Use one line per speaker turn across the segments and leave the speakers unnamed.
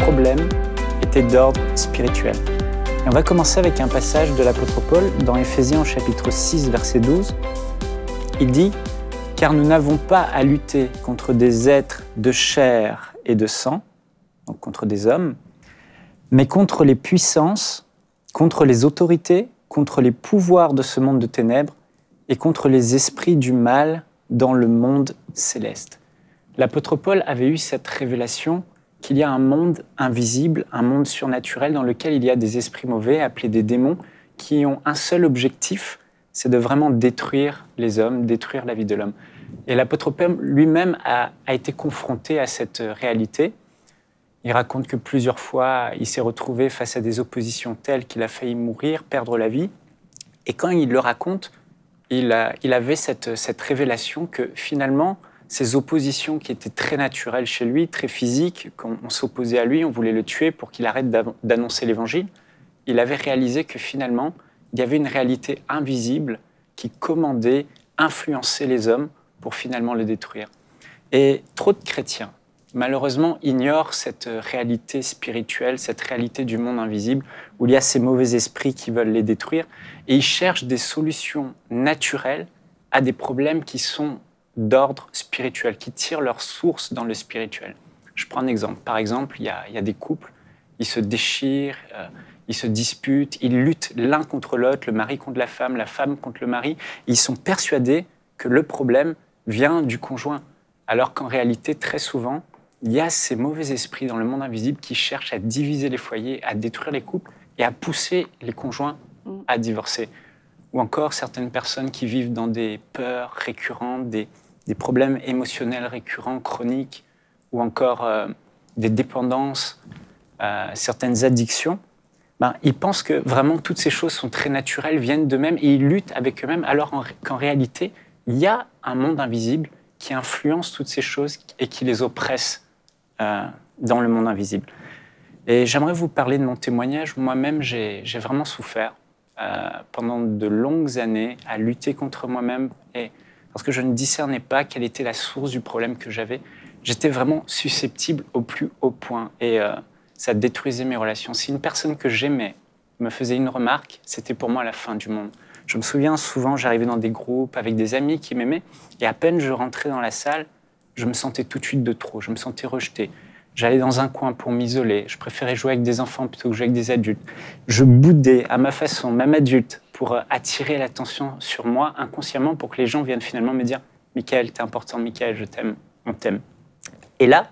problèmes étaient d'ordre spirituel. Et on va commencer avec un passage de l'apôtre Paul dans Éphésiens au chapitre 6, verset 12. Il dit « Car nous n'avons pas à lutter contre des êtres de chair et de sang, donc contre des hommes, mais contre les puissances, contre les autorités, contre les pouvoirs de ce monde de ténèbres et contre les esprits du mal dans le monde céleste. » L'apôtre Paul avait eu cette révélation qu'il y a un monde invisible, un monde surnaturel dans lequel il y a des esprits mauvais, appelés des démons, qui ont un seul objectif, c'est de vraiment détruire les hommes, détruire la vie de l'homme. Et l'apôtre Paul lui-même a été confronté à cette réalité. Il raconte que plusieurs fois, il s'est retrouvé face à des oppositions telles qu'il a failli mourir, perdre la vie. Et quand il le raconte, il avait cette révélation que finalement, ces oppositions qui étaient très naturelles chez lui, très physiques, qu'on s'opposait à lui, on voulait le tuer pour qu'il arrête d'annoncer l'évangile, il avait réalisé que finalement, il y avait une réalité invisible qui commandait, influençait les hommes pour finalement le détruire. Et trop de chrétiens, malheureusement, ignorent cette réalité spirituelle, cette réalité du monde invisible, où il y a ces mauvais esprits qui veulent les détruire, et ils cherchent des solutions naturelles à des problèmes qui sont d'ordre spirituel, qui tirent leur source dans le spirituel. Je prends un exemple. Par exemple, il y a des couples, ils se déchirent, ils se disputent, ils luttent l'un contre l'autre, le mari contre la femme contre le mari. Ils sont persuadés que le problème vient du conjoint, alors qu'en réalité, très souvent, il y a ces mauvais esprits dans le monde invisible qui cherchent à diviser les foyers, à détruire les couples et à pousser les conjoints à divorcer. Ou encore certaines personnes qui vivent dans des peurs récurrentes, des problèmes émotionnels récurrents, chroniques, ou encore des dépendances, certaines addictions, ils pensent que vraiment toutes ces choses sont très naturelles, viennent d'eux-mêmes et ils luttent avec eux-mêmes, alors qu'en réalité, il y a un monde invisible qui influence toutes ces choses et qui les oppresse dans le monde invisible. Et j'aimerais vous parler de mon témoignage. Moi-même, j'ai vraiment souffert pendant de longues années à lutter contre moi-même parce que je ne discernais pas quelle était la source du problème que j'avais. J'étais vraiment susceptible au plus haut point et ça détruisait mes relations. Si une personne que j'aimais me faisait une remarque, c'était pour moi la fin du monde. Je me souviens souvent, j'arrivais dans des groupes avec des amis qui m'aimaient et à peine je rentrais dans la salle, je me sentais tout de suite de trop, je me sentais rejeté. J'allais dans un coin pour m'isoler, je préférais jouer avec des enfants plutôt que jouer avec des adultes. Je boudais à ma façon, même adulte, pour attirer l'attention sur moi inconsciemment pour que les gens viennent finalement me dire « Michael, t'es important, Michael, je t'aime, on t'aime ». Et là,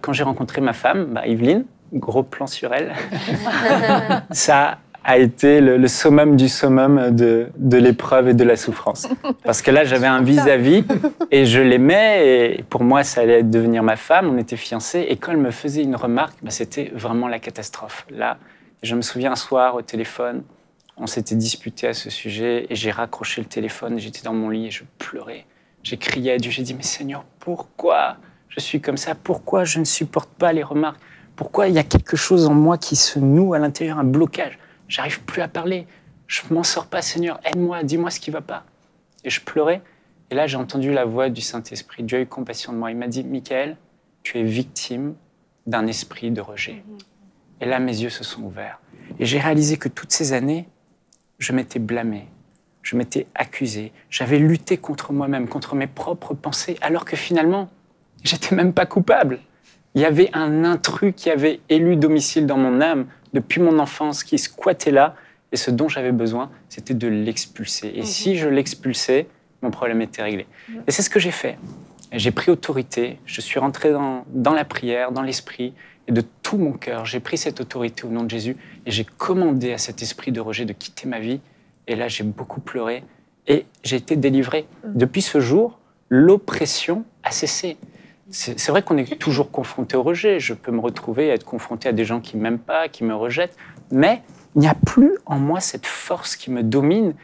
quand j'ai rencontré ma femme, Yveline, gros plan sur elle, ça a été le summum du summum de l'épreuve et de la souffrance. Parce que là, j'avais un vis-à-vis et je l'aimais et pour moi, ça allait devenir ma femme, on était fiancés et quand elle me faisait une remarque, c'était vraiment la catastrophe. Là, je me souviens un soir au téléphone, on s'était disputé à ce sujet et j'ai raccroché le téléphone, j'étais dans mon lit et je pleurais. J'ai crié à Dieu, j'ai dit « Mais Seigneur, pourquoi je suis comme ça? Pourquoi je ne supporte pas les remarques? Pourquoi il y a quelque chose en moi qui se noue à l'intérieur, un blocage? J'arrive plus à parler, je m'en sors pas, Seigneur, aide-moi, dis-moi ce qui va pas. » Et je pleurais. Et là, j'ai entendu la voix du Saint-Esprit. Dieu a eu compassion de moi. Il m'a dit « Michael, tu es victime d'un esprit de rejet. » Et là, mes yeux se sont ouverts. Et j'ai réalisé que toutes ces années, je m'étais blâmé, je m'étais accusé, j'avais lutté contre moi-même, contre mes propres pensées, alors que finalement, j'étais même pas coupable. Il y avait un intrus qui avait élu domicile dans mon âme depuis mon enfance, qui squattait là, et ce dont j'avais besoin, c'était de l'expulser. Et si je l'expulsais, mon problème était réglé. Et c'est ce que j'ai fait. J'ai pris autorité, je suis rentré dans la prière, dans l'esprit, et de tout mon cœur, j'ai pris cette autorité au nom de Jésus, et j'ai commandé à cet esprit de rejet de quitter ma vie, et là j'ai beaucoup pleuré, et j'ai été délivré. Depuis ce jour, l'oppression a cessé. C'est vrai qu'on est toujours confronté au rejet, je peux me retrouver à être confronté à des gens qui ne m'aiment pas, qui me rejettent, mais il n'y a plus en moi cette force qui me domine,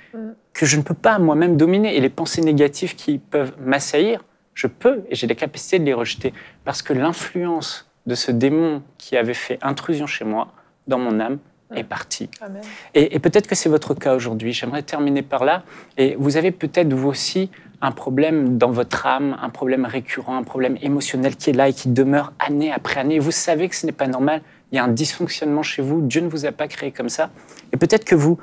que je ne peux pas moi-même dominer, et les pensées négatives qui peuvent m'assaillir, je peux, et j'ai la capacité de les rejeter, parce que l'influence de ce démon qui avait fait intrusion chez moi, dans mon âme, est partie. Et peut-être que c'est votre cas aujourd'hui. J'aimerais terminer par là. Et vous avez peut-être, vous aussi, un problème dans votre âme, un problème récurrent, un problème émotionnel qui est là et qui demeure année après année. Vous savez que ce n'est pas normal, il y a un dysfonctionnement chez vous, Dieu ne vous a pas créé comme ça. Et peut-être que vous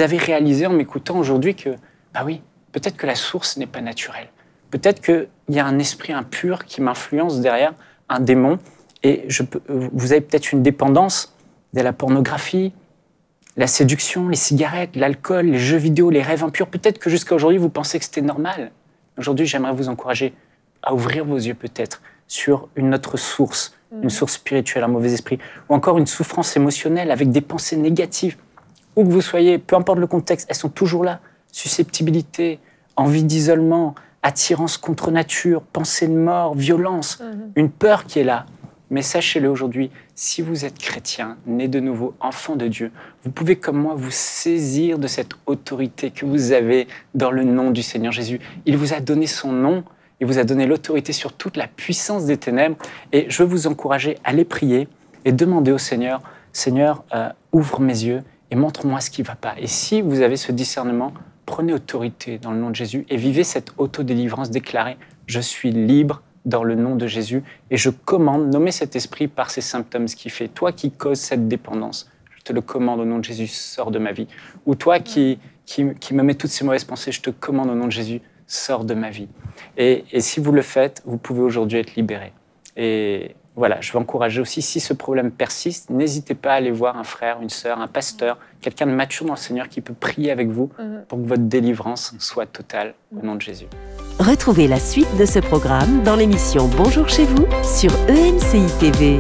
avez réalisé en m'écoutant aujourd'hui que, bah oui, peut-être que la source n'est pas naturelle. Peut-être qu'il y a un esprit impur qui m'influence derrière, un démon, et vous avez peut-être une dépendance de la pornographie, la séduction, les cigarettes, l'alcool, les jeux vidéo, les rêves impurs. Peut-être que jusqu'à aujourd'hui, vous pensez que c'était normal. Aujourd'hui, j'aimerais vous encourager à ouvrir vos yeux peut-être sur une autre source, une source spirituelle, un mauvais esprit, ou encore une souffrance émotionnelle avec des pensées négatives. Où que vous soyez, peu importe le contexte, elles sont toujours là. Susceptibilité, envie d'isolement, attirance contre nature, pensée de mort, violence, une peur qui est là. Mais sachez-le aujourd'hui, si vous êtes chrétien, né de nouveau, enfant de Dieu, vous pouvez comme moi vous saisir de cette autorité que vous avez dans le nom du Seigneur Jésus. Il vous a donné son nom, il vous a donné l'autorité sur toute la puissance des ténèbres. Et je veux vous encourager à aller prier et demander au Seigneur, Seigneur, ouvre mes yeux et montre-moi ce qui ne va pas. Et si vous avez ce discernement, prenez autorité dans le nom de Jésus et vivez cette autodélivrance déclarée. Je suis libre dans le nom de Jésus et je commande, nommer cet esprit par ces symptômes, ce qui fait. Toi qui causes cette dépendance, je te le commande au nom de Jésus, sors de ma vie. Ou toi qui me mets toutes ces mauvaises pensées, je te commande au nom de Jésus, sors de ma vie. Et si vous le faites, vous pouvez aujourd'hui être libéré. Et voilà, je veux encourager aussi, si ce problème persiste, n'hésitez pas à aller voir un frère, une sœur, un pasteur, quelqu'un de mature dans le Seigneur qui peut prier avec vous pour que votre délivrance soit totale au nom de Jésus.
Retrouvez la suite de ce programme dans l'émission Bonjour chez vous sur EMCI TV.